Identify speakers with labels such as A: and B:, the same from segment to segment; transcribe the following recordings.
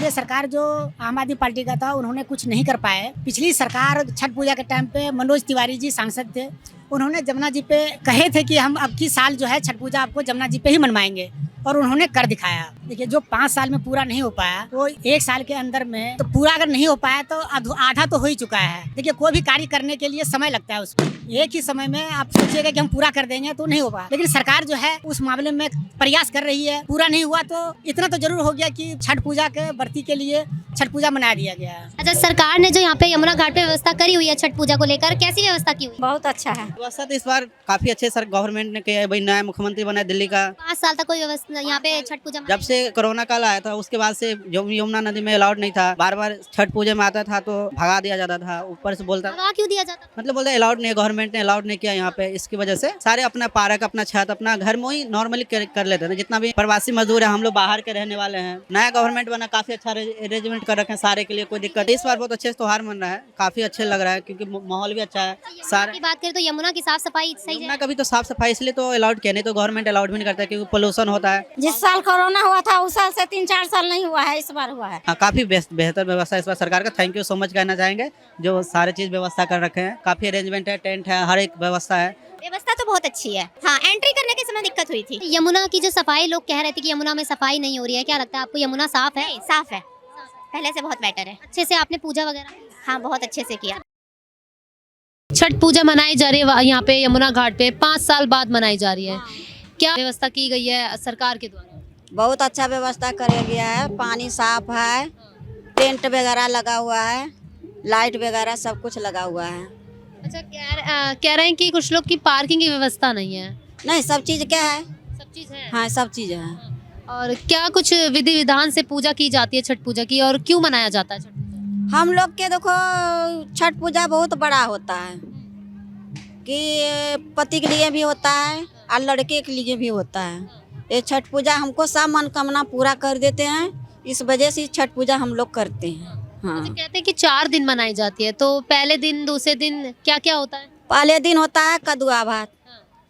A: ये सरकार जो आम आदमी पार्टी का था उन्होंने कुछ नहीं कर पाए। पिछली सरकार छठ पूजा के टाइम पे मनोज तिवारी जी सांसद थे, उन्होंने जमुना जी पे कहे थे कि हम अब की साल जो है छठ पूजा आपको जमुना जी पे ही मनवाएंगे, और उन्होंने कर दिखाया। देखिए जो 5 साल में पूरा नहीं हो पाया वो 1 साल के अंदर में तो पूरा अगर नहीं हो पाया तो आधा तो हो ही चुका है। देखिए कोई भी कार्य करने के लिए समय लगता है, उसमें एक ही समय में आप सोचिएगा कि हम पूरा कर देंगे तो नहीं हो पाया। लेकिन सरकार जो है उस मामले में प्रयास कर रही है। पूरा नहीं हुआ तो इतना तो जरूर हो गया कि छठ पूजा के व्रती के लिए छठ पूजा मना दिया गया है।
B: अच्छा, सरकार ने जो यहाँ पे यमुना घाट पे व्यवस्था करी हुई है छठ पूजा को लेकर, कैसी व्यवस्था की हुई?
C: बहुत अच्छा है
D: व्यवस्था तो इस बार काफी अच्छे सर गवर्नमेंट ने किया है। भाई नया मुख्यमंत्री बना है दिल्ली का।
B: 5 साल तक कोई व्यवस्था यहाँ पे छठ पूजा
D: जब से कोरोना काल आया था उसके बाद से यमुना नदी में अलाउड नहीं था। बार बार छठ पूजा में आता था तो भगा दिया जाता था, ऊपर से बोलता
B: भगा क्यों दिया जाता?
D: मतलब बोलते अलाउड नहीं, गवर्नमेंट ने अलाउड नहीं किया यहाँ पे। इसकी वजह से सारे अपना पार्क अपना छत अपना घर में ही नॉर्मली कर लेते हैं। जितना भी प्रवासी मजदूर है, हम लोग बाहर के रहने वाले हैं। नया गवर्नमेंट बना, काफी अच्छा अरेंजमेंट कर रखे हैं सारे के लिए, कोई दिक्कत। इस बार बहुत अच्छे से त्योहार मन रहा है, काफी अच्छे लग रहा है क्योंकि माहौल भी अच्छा है।
B: यमुना की बात करें तो यमुना की साफ सफाई सही
D: यमुना
B: है?
D: का भी तो साफ सफाई इसलिए तो अलाउड किया, नहीं तो गवर्नमेंट अलाउड भी नहीं करता क्योंकि पोल्यूशन होता है।
C: जिस साल कोरोना हुआ था उस साल से 3-4 साल नहीं हुआ है, इस बार हुआ है।
D: हाँ, काफी बेहतर व्यवस्था इस बार सरकार का। थैंक यू सो मच कहना चाहेंगे जो सारे चीज व्यवस्था कर रखे हैं। काफी अरेंजमेंट है, टेंट है, हर एक व्यवस्था है।
B: व्यवस्था तो बहुत अच्छी है। हाँ, एंट्री करने के समय दिक्कत हुई थी। यमुना की जो सफाई, लोग कह रहे थे कि यमुना में सफाई नहीं हो रही है, क्या लगता है आपको यमुना साफ है?
E: साफ है, पहले से बहुत बेटर है।
B: अच्छे से आपने पूजा वगैरह?
E: हाँ, बहुत अच्छे से किया।
B: छठ पूजा मनाई जा रही है यहाँ पे यमुना घाट पे, 5 साल बाद मनाई जा रही है। क्या व्यवस्था की गई है सरकार के द्वारा?
C: बहुत अच्छा व्यवस्था किया गया है। पानी साफ है, टेंट वगैरह लगा हुआ है, लाइट वगैरह सब कुछ लगा हुआ है।
B: अच्छा, कह रहे हैं कि कुछ लोग की पार्किंग की व्यवस्था नहीं है।
C: नहीं, सब चीज क्या है?
B: सब चीज है।
C: हाँ, सब चीज है।
B: और क्या कुछ विधि विधान से पूजा की जाती है छठ पूजा की, और क्यों मनाया जाता है छठ पूजा?
C: हम लोग के देखो छठ पूजा बहुत बड़ा होता है कि पति के लिए भी होता है और लड़के के लिए भी होता है। ये छठ पूजा हमको सब मनोकामना पूरा कर देते हैं, इस वजह से छठ पूजा हम लोग करते हैं। हाँ,
B: अच्छा, कहते हैं कि 4 दिन मनाई जाती है, तो पहले दिन दूसरे दिन क्या क्या होता है?
C: पहले दिन होता है कद्दुआ भात,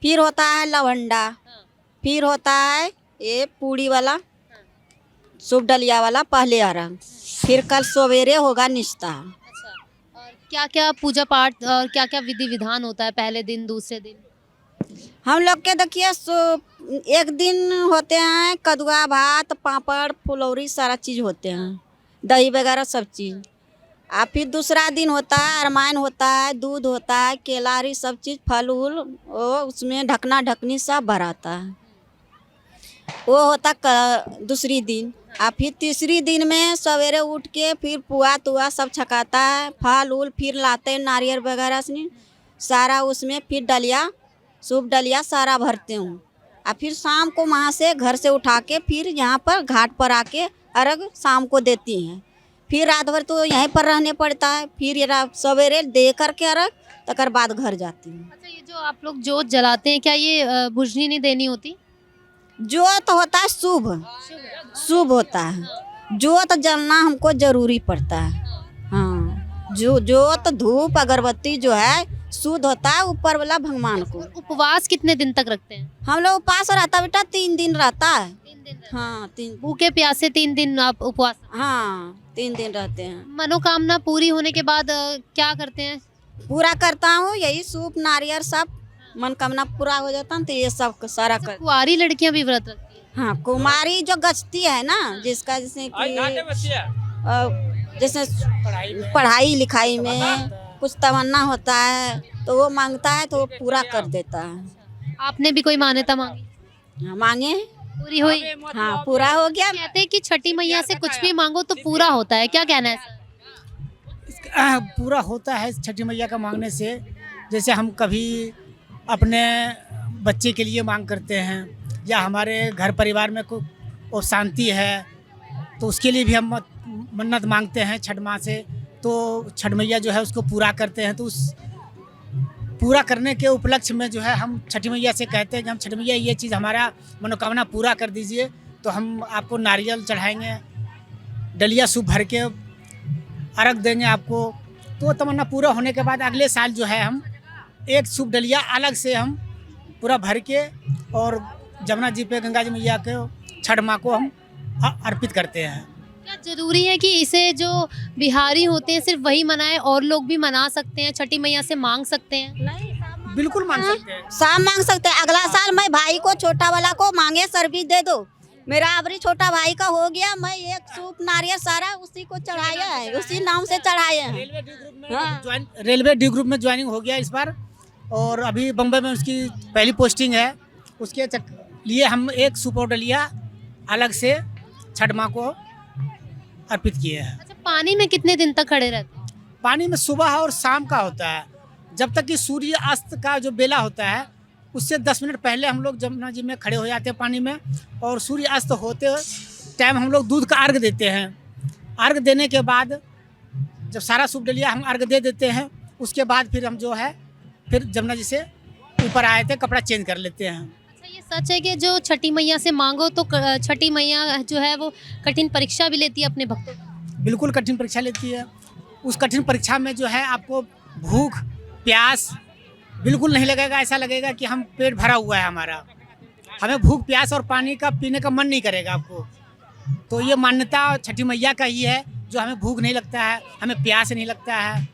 C: फिर होता है लवंडा, फिर होता है ये पूड़ी वाला, सूप डलिया वाला पहले अर्घ, फिर कल सवेरे होगा निश्ता।
B: अच्छा, और क्या क्या पूजा पाठ और क्या क्या विधि विधान होता है पहले दिन दूसरे दिन?
C: हम लोग के देखिए एक दिन होते हैं कद्दुआ भात, पापड़, फुलौरी, सारा चीज़ होते हैं, दही वगैरह सब चीज़। और फिर दूसरा दिन होता है अरमाइन होता है, दूध होता है, केलारी सब चीज़, फल उल, वो उसमें ढकना ढकनी सब भराता है। वो होता दूसरी दिन। और फिर तीसरी दिन में सवेरे उठ के फिर पुआ तुआ सब छकाता है, फल उल फिर लाते हैं नारियल वगैरह से सारा, उसमें फिर डलिया सूप डलिया सारा भरते हूँ। और फिर शाम को वहाँ से घर से उठा के फिर यहाँ पर घाट पर आके अर्घ शाम को देती हैं। फिर रात भर तो यहीं पर रहने पड़ता है, फिर ये सवेरे दे करके अर्घ तकर बाद घर जाती हूँ।
B: अच्छा, ये जो आप लोग जोत जलाते हैं, क्या ये बुझनी नहीं देनी होती?
C: जोत होता है शुभ, शुभ होता है। जोत जलना हमको जरूरी पड़ता है। हाँ, जो जोत धूप अगरबत्ती जो है शुद्ध होता है ऊपर वाला भगवान को।
B: उपवास कितने दिन तक रखते हैं?
C: हम लोग उपवास रहता बेटा 3 दिन रहता है।
B: 3 दिन?
C: हाँ, 3।
B: भूखे प्यासे 3 दिन आप उपवास?
C: हाँ, 3 दिन रहते हैं।
B: मनोकामना पूरी होने के बाद क्या करते हैं?
C: पूरा करता हूँ, यही सूप नारियल सब मनोकामना पूरा हो जाता है तो ये सब सारा कर।
B: कुंवारी लड़कियां भी व्रत रखती हैं?
C: हाँ, कुमारी जो गचती है ना, जिसका जैसे कि जैसे पढ़ाई लिखाई में कुछ तमन्ना होता है तो वो मांगता है तो वो पूरा कर देता है।
B: आपने भी कोई मान्यता मांगी?
C: हाँ, मांगे,
B: पूरी हुई?
C: हाँ, पूरा हो गया।
B: कहते हैं कि छठी मैया से कुछ भी मांगो तो पूरा होता है, क्या कहना है सर?
A: पूरा होता है छठी मैया का मांगने से। जैसे हम कभी अपने बच्चे के लिए मांग करते हैं या हमारे घर परिवार में कोई और शांति है तो उसके लिए भी हम मन्नत मांगते हैं छठ माँ से, तो छठ मैया जो है उसको पूरा करते हैं। तो उस पूरा करने के उपलक्ष्य में जो है हम छठी मैया से कहते हैं कि हम छठ मैया ये चीज़ हमारा मनोकामना पूरा कर दीजिए, तो हम आपको नारियल चढ़ाएंगे, डलिया सूप भर के अर्घ देंगे आपको। तो तमन्ना पूरा होने के बाद अगले साल जो है हम एक सूप डलिया अलग से हम पूरा भर के और जमुना जी पे गंगा जी मैया के छठ माँ को हम अर्पित करते हैं।
B: क्या जरूरी है कि इसे जो बिहारी होते हैं सिर्फ वही मनाएं, और लोग भी मना सकते हैं, छठी मैया से मांग सकते हैं?
A: बिल्कुल मान सकते हैं।
C: शाम मांग सकते हैं। अगला साल मैं भाई को, छोटा वाला को मांगे सर्विस दे दो। मेरा अबरी छोटा भाई का हो गया, मैं एक सूप नारियल सारा उसी को चढ़ाया है, उसी नाम से चढ़ाए हैं।
A: रेलवे डी ग्रुप में ज्वाइनिंग हो गया इस बार, और अभी बम्बई में उसकी पहली पोस्टिंग है। उसके लिए हम एक सूप ऑर्डर लिया, अलग से छठ माँ को अर्पित किए हैं।
B: अच्छा, पानी में कितने दिन तक खड़े रहते हैं?
A: पानी में सुबह और शाम का होता है, जब तक कि सूर्य अस्त का जो बेला होता है उससे 10 मिनट पहले हम लोग जमुना जी में खड़े हो जाते हैं पानी में, और सूर्य अस्त होते टाइम हम लोग दूध का अर्घ देते हैं। अर्घ देने के बाद जब सारा सूप डलिया हम अर्घ दे देते हैं, उसके बाद फिर हम जो है फिर जमुना जी से ऊपर आए थे, कपड़ा चेंज कर लेते हैं।
B: अच्छा, ये सच है कि जो छठी मैया से मांगो तो छठी मैया जो है वो कठिन परीक्षा भी लेती है अपने भक्तों की?
A: बिल्कुल कठिन परीक्षा लेती है। उस कठिन परीक्षा में जो है आपको भूख प्यास बिल्कुल नहीं लगेगा। ऐसा लगेगा कि हम पेट भरा हुआ है हमारा, हमें भूख प्यास और पानी का पीने का मन नहीं करेगा आपको। तो ये मान्यता छठी मैया का ही है, जो हमें भूख नहीं लगता है, हमें प्यास नहीं लगता है।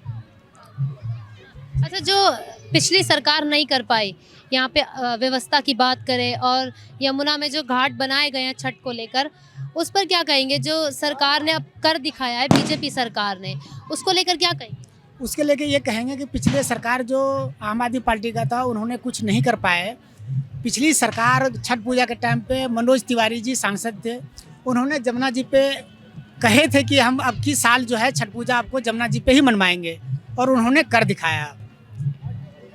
B: अच्छा, जो पिछली सरकार नहीं कर पाई, यहाँ पे व्यवस्था की बात करें और यमुना में जो घाट बनाए गए हैं छठ को लेकर, उस पर क्या कहेंगे? जो सरकार ने अब कर दिखाया है, बीजेपी सरकार ने, उसको लेकर क्या कहेंगे?
A: उसके लेके ये कहेंगे कि पिछले सरकार जो आम आदमी पार्टी का था उन्होंने कुछ नहीं कर पाए। पिछली सरकार छठ पूजा के टाइम पे मनोज तिवारी जी सांसद थे, उन्होंने जमुना जी पे कहे थे कि हम अब की साल जो है छठ पूजा आपको जमुना जी पे ही मनवाएंगे, और उन्होंने कर दिखाया।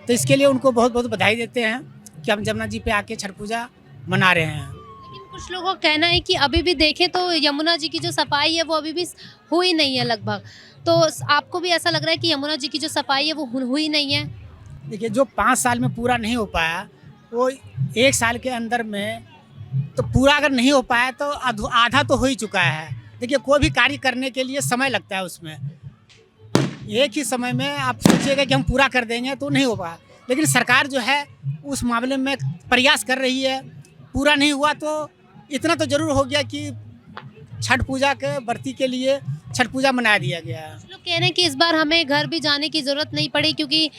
A: तो इसके लिए उनको बहुत बहुत बधाई देते हैं कि हम जमुना जी पे आके छठ पूजा मना रहे हैं।
B: लेकिन कुछ लोगों का कहना है कि अभी भी देखें तो यमुना जी की जो सफाई है वो अभी भी हुई नहीं है लगभग। तो आपको भी ऐसा लग रहा है कि यमुना जी की जो सफाई है वो हुई नहीं है?
A: देखिए, जो 5 साल में पूरा नहीं हो पाया वो 1 साल के अंदर में तो पूरा अगर नहीं हो पाया तो आधा तो हो ही चुका है। देखिए, कोई भी कार्य करने के लिए समय लगता है, उसमें एक ही समय में आप सोचिएगा कि हम पूरा कर देंगे तो नहीं हो पाया। लेकिन सरकार जो है उस मामले में प्रयास कर रही है। पूरा नहीं हुआ तो इतना तो जरूर हो गया कि छठ पूजा के व्रती के लिए छठ पूजा मना दिया गया है।
B: लोग कह रहे हैं कि इस बार हमें घर भी जाने की ज़रूरत नहीं पड़ी, क्योंकि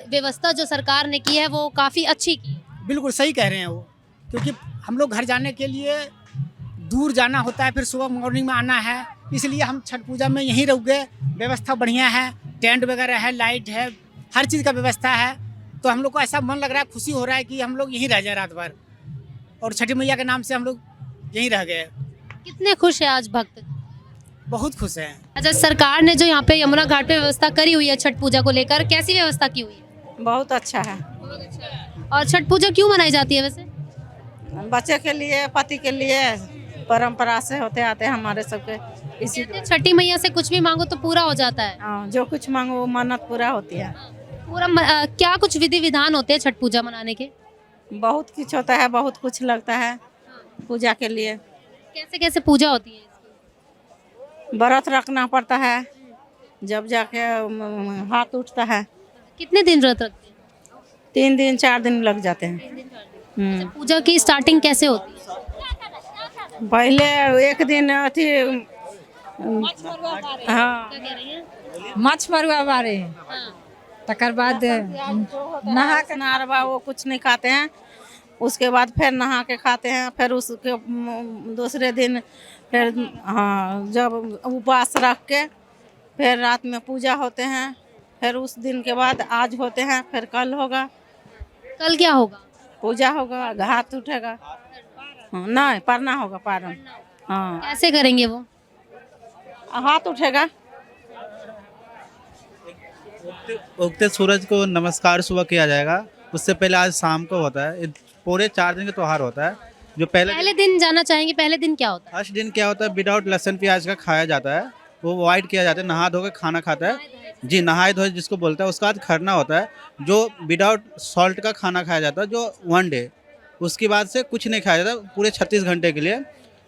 B: व्यवस्था जो सरकार ने की है वो काफ़ी अच्छी की।
A: बिल्कुल सही कह रहे हैं वो, क्योंकि हम लोग घर जाने के लिए दूर जाना होता है, फिर सुबह मॉर्निंग में आना है, इसलिए हम छठ पूजा में यहीं रुक गए। व्यवस्था बढ़िया है, टेंट वगैरह है, लाइट है, हर चीज़ का व्यवस्था है। तो हम लोग को ऐसा मन लग रहा है, खुशी हो रहा है कि हम लोग यहीं रह जाए रात भर, और छठी मैया के नाम से हम लोग यहीं रह गए।
B: कितने खुश है आज भक्त?
A: बहुत खुश हैं।
B: अच्छा, सरकार ने जो यहाँ पे यमुना घाट पे व्यवस्था करी हुई है छठ पूजा को लेकर, कैसी व्यवस्था की हुई है?
F: बहुत अच्छा है।
B: और छठ पूजा क्यों मनाई जाती है वैसे?
F: बच्चे के लिए, पति के लिए, परंपरा से होते आते हैं हमारे सबके। इसी
B: कहते हैं छठी मैया से कुछ भी मांगो तो पूरा हो जाता है।
F: जो कुछ मांगो वो मन्नत पूरा होती है।
B: पूरा क्या कुछ विधि विधान होते हैं छठ पूजा मनाने के?
F: बहुत कुछ होता है, बहुत कुछ लगता है पूजा के लिए।
B: कैसे कैसे पूजा होती है?
F: व्रत रखना पड़ता है, जब जाके हाथ उठता है।
B: कितने दिन व्रत रखते हैं?
F: 3 दिन 4 दिन लग जाते हैं।
B: अच्छा, पूजा की स्टार्टिंग कैसे होती है?
F: पहले एक दिन अथी हाँ
B: क्या कह रही हैं?
G: माछ मरुआ बारे
B: हाँ।
G: तकर बाद
F: नहा के नारवा वो कुछ नहीं खाते हैं। उसके बाद फिर नहा के खाते हैं। फिर उसके दूसरे दिन फिर हाँ, जब उपवास रख के फिर रात में पूजा होते हैं। फिर उस दिन के बाद आज होते हैं, फिर कल होगा
B: कल क्या होगा?
F: पूजा होगा, घाट उठेगा। हाँ, नहीं पारना होगा, पारण। हाँ,
B: कैसे करेंगे वो?
F: हाथ उठेगा।
H: उगते सूरज को नमस्कार सुबह किया जाएगा। उससे पहले आज शाम को होता है। पूरे 4 दिन का त्यौहार होता है। जो
B: पहले दिन जाना चाहेंगे, पहले दिन क्या होता है?
H: फर्स्ट दिन क्या होता है, विदाउट लहसुन प्याज का खाया जाता है। वो अवॉइड किया जाता है, नहा धो के खाना खाता है जी, नहाए धोए जिसको बोलता है। उसके बाद खरना होता है, जो विदाउट सॉल्ट का खाना खाया जाता है, जो 1 डे। उसके बाद से कुछ नहीं खाया जाता पूरे 36 घंटे के लिए,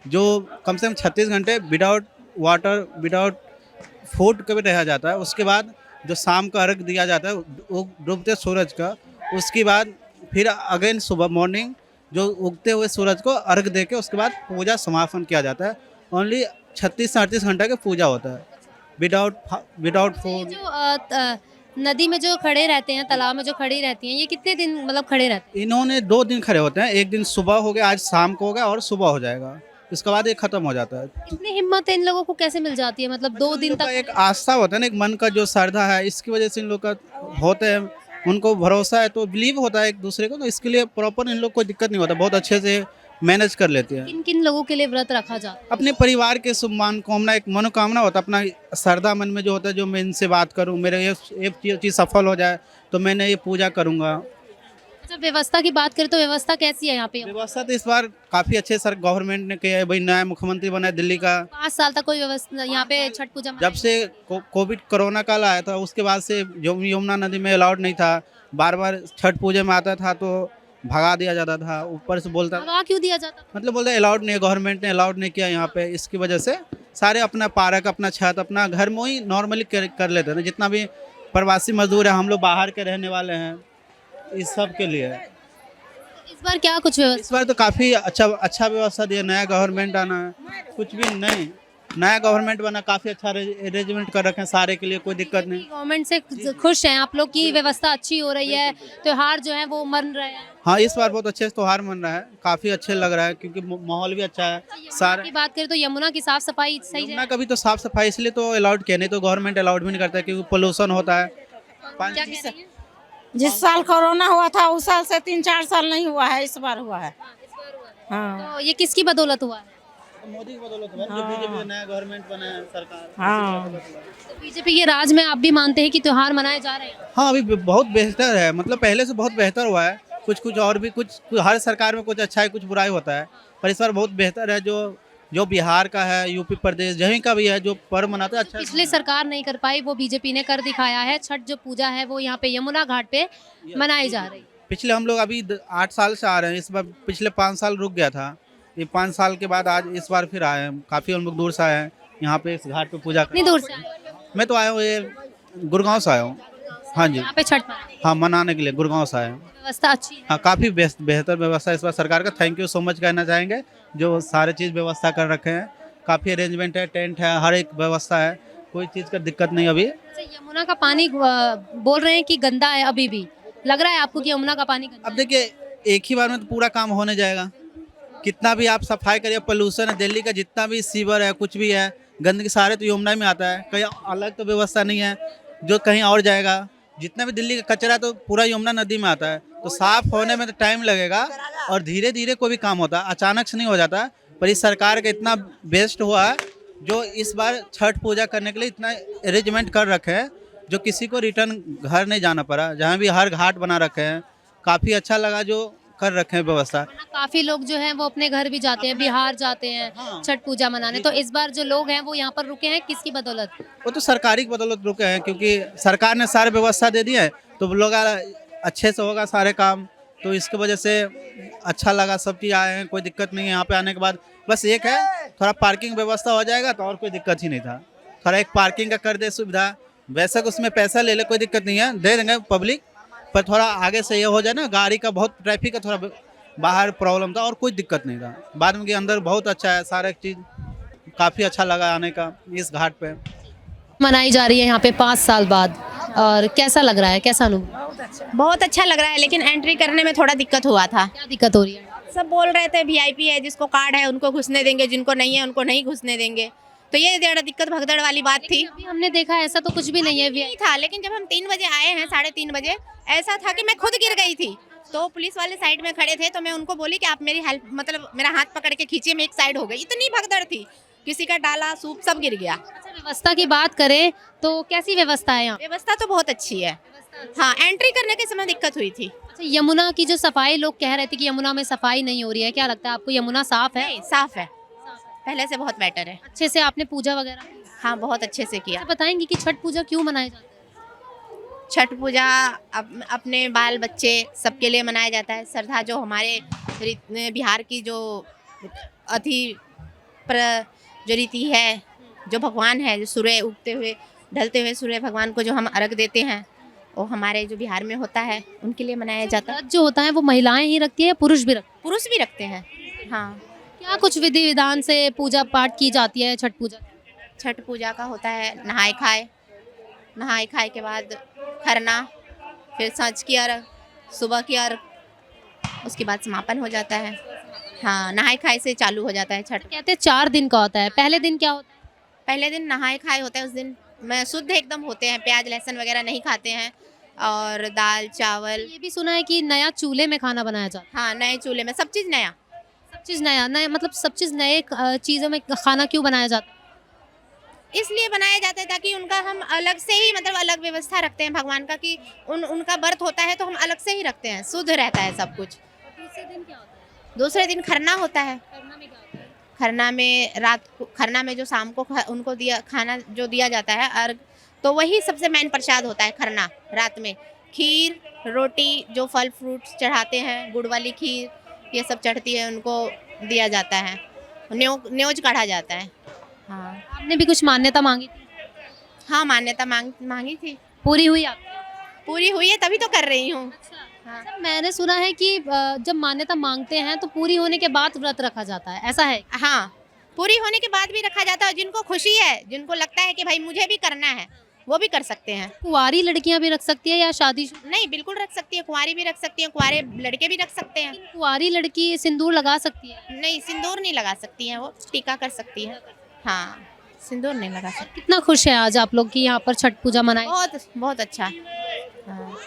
H: जो कम से कम 36 घंटे विदाउट वाटर, विदाउट फूड कभी रहा जाता है। उसके बाद जो शाम का अर्घ दिया जाता है वो डूबते सूरज का। उसके बाद फिर अगेन सुबह मॉर्निंग जो उगते हुए सूरज को अर्घ दे के उसके बाद पूजा समापन किया जाता है। ओनली 36 से 38 घंटा का पूजा होता है विदाउट
B: ये
H: फूड।
B: जो नदी में जो खड़े रहते हैं, तालाब में जो खड़ी रहती हैं, ये कितने दिन मतलब खड़े रहते
H: इन्होंने 2 दिन खड़े होते हैं, एक दिन सुबह हो गया, आज शाम को हो गया और सुबह हो जाएगा, इसके बाद ये खत्म हो जाता है।
B: हैं? इतनी हिम्मत इन लोगों को कैसे मिल जाती है, मतलब 2 दिन
H: इन लोग
B: तक?
H: का एक आस्था होता है ना, एक मन का जो श्रद्धा है, इसकी वजह से इन लोग का होते हैं, उनको भरोसा है तो बिलीव होता है एक दूसरे को, तो इसके लिए प्रॉपर इन लोग को दिक्कत नहीं होता, बहुत अच्छे से मैनेज कर लेते हैं।
B: किन किन लोगों के लिए व्रत रखा जाता है?
H: अपने परिवार के शुभ कामना, एक मनोकामना होता है, अपना श्रद्धा मन में जो होता है, जो मैं इनसे बात करूं, मेरे ये चीज़ सफल हो जाए तो मैंने ये पूजा करूंगा।
B: अच्छा, व्यवस्था की बात करें तो व्यवस्था कैसी है यहाँ पे?
H: व्यवस्था तो इस बार काफ़ी अच्छे सर गवर्नमेंट ने किया है, भाई नया मुख्यमंत्री बना है दिल्ली का।
B: 5 साल तक कोई व्यवस्था यहाँ पे छठ पूजा
H: जब से कोविड कोरोना काल आया था उसके बाद से जो यमुना नदी में अलाउड नहीं था, बार बार छठ पूजा में आता था तो भगा दिया जाता था, ऊपर से बोलता,
B: भगा क्यों दिया जाता?
H: मतलब बोलते अलाउड नहीं, गवर्नमेंट ने अलाउड नहीं किया यहाँ पे, इसकी वजह से सारे अपना पार्क, अपना छत, अपना घर में ही नॉर्मली कर लेते हैं। जितना भी प्रवासी मजदूर है, हम लोग बाहर के रहने वाले हैं, इस सब के लिए
B: इस बार क्या कुछ व्यवस्था?
H: इस बार तो काफ़ी अच्छा व्यवस्था दिया। नया गवर्नमेंट आना है, कुछ भी नहीं, नया गवर्नमेंट बना, काफ़ी अच्छा अरेंजमेंट कर रखे हैं सारे के लिए, कोई दिक्कत नहीं।
B: गवर्नमेंट से खुश हैं आप लोग की व्यवस्था अच्छी हो रही है, त्योहार जो है वो मन रहे हैं?
H: हाँ, इस बार बहुत अच्छे से त्योहार मन रहा है, काफ़ी अच्छे लग रहा है क्योंकि माहौल भी अच्छा है।
B: यमुना की बात करें तो यमुना की साफ सफाई सही है?
H: यमुना कभी तो साफ सफाई इसलिए तो अलाउड किया, नहीं तो गवर्नमेंट अलाउड भी नहीं करता क्योंकि पोल्यूशन होता है।
B: क्या कह रही हैं?
F: जिस साल कोरोना हुआ था उस साल से 3-4 साल नहीं हुआ है, इस बार हुआ है। हाँ
B: तो ये किसकी बदौलत हुआ है?
H: मोदी की बदौलत है, जो बीजेपी नया गवर्नमेंट बना है सरकार।
F: हाँ
B: तो बीजेपी के राज में आप भी मानते हैं कि त्योहार मनाए जा रहे हैं?
H: हाँ, अभी बहुत बेहतर है, मतलब पहले से बहुत बेहतर हुआ है। कुछ और भी कुछ हर सरकार में कुछ अच्छा है, कुछ बुराई होता है, पर इस बार बहुत बेहतर है। जो बिहार का है, यूपी प्रदेश जहीं का भी है, जो पर्व मनाता है अच्छा।
B: पिछले सरकार नहीं कर पाई, वो बीजेपी ने कर दिखाया है। छठ जो पूजा है वो यहाँ पे यमुना घाट पे मनाई जा रही है।
H: पिछले हम लोग अभी 8 साल से आ रहे हैं, इस बार पिछले 5 साल रुक गया था, ये 5 साल के बाद आज इस बार फिर आए हैं। काफ़ी हम लोग दूर से आए हैं यहाँ पे इस घाट पे पूजा
B: कितनी दूर से आए हैं?
H: मैं तो आया हूँ, ये गुड़गांव से आया हूँ। हाँ जी,
B: यहाँ पे छठ मनाई?
H: हाँ, मनाने के लिए गुड़गांव से आए हैं।
B: व्यवस्था अच्छी है?
H: हाँ, काफ़ी बेहतर व्यवस्था इस बार सरकार का, थैंक यू सो मच कहना चाहेंगे, जो सारे चीज़ व्यवस्था कर रखे हैं। काफ़ी अरेंजमेंट है, टेंट है, हर एक व्यवस्था है, कोई चीज़ का दिक्कत नहीं अभी।
B: अच्छा, यमुना का पानी बोल रहे हैं कि गंदा है, अभी भी लग रहा है आपको कि यमुना का पानी गंदा
H: अब देखिए, एक ही बार में तो पूरा काम होने जाएगा, कितना भी आप सफाई करिए, पोल्यूशन है, दिल्ली का जितना भी सीवर है, कुछ भी है, गंदगी सारे तो यमुना में आता है, कहीं अलग तो व्यवस्था नहीं है जो कहीं और जाएगा। जितना भी दिल्ली का कचरा तो पूरा यमुना नदी में आता है, तो साफ होने में तो टाइम लगेगा और धीरे धीरे कोई भी काम होता है, अचानक से नहीं हो जाता। पर इस सरकार का इतना बेस्ट हुआ है जो इस बार छठ पूजा करने के लिए इतना अरेंजमेंट कर रखे हैं, जो किसी को रिटर्न घर नहीं जाना पड़ा, जहाँ भी हर घाट बना रखे हैं, काफ़ी अच्छा लगा जो कर रखे हैं व्यवस्था।
B: काफी लोग जो हैं वो अपने घर भी जाते हैं, बिहार जाते हैं छठ पूजा मनाने। तो इस बार जो लोग हैं वो यहाँ पर रुके हैं किसकी बदौलत?
H: वो तो सरकारी की बदौलत रुके हैं, क्योंकि सरकार ने सारी व्यवस्था दे दी है, तो लोग अच्छे से होगा सारे काम, तो इसकी वजह से अच्छा लगा, सब चीज़ आए हैं, कोई दिक्कत नहीं है। यहाँ पे आने के बाद बस एक है, थोड़ा पार्किंग व्यवस्था हो जाएगा तो और कोई दिक्कत ही नहीं था। थोड़ा एक पार्किंग का कर दे सुविधा, वैसे उसमें पैसा ले ले, कोई दिक्कत नहीं है, दे देंगे पब्लिक, पर थोड़ा आगे से ये हो जाए ना, गाड़ी का बहुत ट्रैफिक का थोड़ा बाहर प्रॉब्लम था और कोई दिक्कत नहीं था। बाद में के अंदर बहुत अच्छा है, सारा चीज़ काफ़ी अच्छा लगा आने का इस घाट पे।
B: मनाई जा रही है यहाँ पे 5 साल बाद, और कैसा लग रहा है, कैसा अनुभव?
E: बहुत अच्छा लग रहा है, लेकिन एंट्री करने में थोड़ा दिक्कत हुआ था।
B: क्या दिक्कत हो रही है?
E: सब बोल रहे थे वीआईपी है, जिसको कार्ड है उनको घुसने देंगे, जिनको नहीं है उनको नहीं घुसने देंगे, तो ये ज़्यादा दिक्कत भगदड़ वाली बात थी।
B: अभी हमने देखा ऐसा तो कुछ भी नहीं है।
E: नहीं था, लेकिन जब हम 3 बजे आए हैं, 3:30 बजे, ऐसा था कि मैं खुद गिर गई थी, तो पुलिस वाले साइड में खड़े थे, तो मैं उनको बोली कि आप मेरी हेल्प, मतलब मेरा हाथ पकड़ के खींचिए, मैं एक साइड हो गई। इतनी भगदड़ थी, किसी का डाला सूप सब गिर गया।
B: अच्छा, व्यवस्था की बात करें तो कैसी व्यवस्था है यहाँ?
E: व्यवस्था तो बहुत अच्छी है। हाँ, एंट्री करने के समय दिक्कत हुई थी।
B: अच्छा, यमुना की जो सफाई, लोग कह रहे थे कि यमुना में सफाई नहीं हो रही है, क्या लगता है आपको यमुना साफ है?
E: नहीं, साफ है, पहले से बहुत बेटर है।
B: अच्छे से आपने पूजा वगैरह?
E: हाँ, बहुत अच्छे से किया।
B: अच्छा, बताएंगी कि छठ पूजा क्यों मनाई जाती है?
E: छठ पूजा अपने बाल बच्चे सबके लिए मनाया जाता है। श्रद्धा जो हमारे बिहार की जो जो रीति है, जो भगवान है, जो सूर्य उगते हुए ढलते हुए सूर्य भगवान को जो हम अर्घ देते हैं, वो हमारे जो बिहार में होता है उनके लिए मनाया जाता है।
B: व्रत जो होता है वो महिलाएं ही रखती है या पुरुष भी रखते
E: पुरुष भी रखते हैं। हाँ,
B: क्या कुछ विधि विधान से पूजा पाठ की जाती है छठ पूजा?
E: छठ पूजा का होता है नहाए खाए के बाद खरना, फिर सांझ की अर्घ, सुबह की अर्घ, उसके बाद समापन हो जाता है। हाँ, नहाए खाए से चालू हो जाता है छठ।
B: कहते हैं 4 दिन का होता है, पहले दिन क्या होता है?
E: पहले दिन नहाए खाए होता है, उस दिन मैं शुद्ध एकदम होते हैं, प्याज लहसुन वगैरह नहीं खाते हैं, और दाल चावल।
B: ये भी सुना है कि नया चूल्हे में खाना बनाया जाता है।
E: हाँ, नए चूल्हे में सब चीज़ नया।
B: सब चीज़ नया नया मतलब सब चीज़ नए चीज़ों में खाना क्यों बनाया जाता है?
E: इसलिए बनाया जाता है ताकि उनका हम अलग से ही मतलब अलग व्यवस्था रखते हैं भगवान का, कि उनका व्रत होता है तो हम अलग से ही रखते हैं, शुद्ध रहता है सब कुछ।
B: दूसरे दिन क्या होता है?
E: दूसरे दिन खरना होता है।
B: खरना में क्या होता है?
E: खरना में जो शाम को उनको खाना जो दिया जाता है अर्घ, तो वही सबसे मेन प्रसाद होता है। खरना रात में खीर रोटी, जो फल फ्रूट्स चढ़ाते हैं, गुड़ वाली खीर, ये सब चढ़ती है, उनको दिया जाता है, न्योज काढ़ा जाता है। हाँ,
B: आपने भी कुछ मान्यता मांगी थी?
E: हाँ, मान्यता मांगी थी,
B: पूरी हुई आप?
E: पूरी हुई है तभी तो कर रही हूँ। हाँ।
B: अच्छा, मैंने सुना है कि जब मान्यता मांगते हैं तो पूरी होने के बाद व्रत रखा जाता है, ऐसा है?
E: हाँ, पूरी होने के बाद भी रखा जाता है। जिनको खुशी है, जिनको लगता है कि भाई मुझे भी करना है, वो भी कर सकते हैं।
B: कुंवारी लड़कियां भी रख सकती है या शादी?
E: नहीं, बिल्कुल रख सकती है, कुंवारी भी रख सकती है, कुंवारे लड़के भी रख सकते हैं।
B: कुंवारी लड़की सिंदूर लगा सकती है?
E: नहीं, सिंदूर नहीं लगा सकती है, वो टीका कर सकती है। हाँ, सिंदूर नहीं लगा सकती।
B: कितना खुश है आज आप लोग कि यहाँ पर छठ पूजा मनाई?
E: बहुत बहुत अच्छा। हाँ।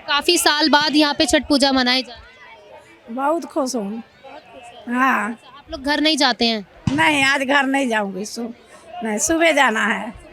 B: काफी साल बाद यहाँ पे छठ पूजा मनाई जा रही
G: बहुत खुश हूँ। हाँ,
B: है। आप लोग घर नहीं जाते हैं?
G: नहीं आज घर नहीं जाऊंगी, नहीं सुबह जाना है।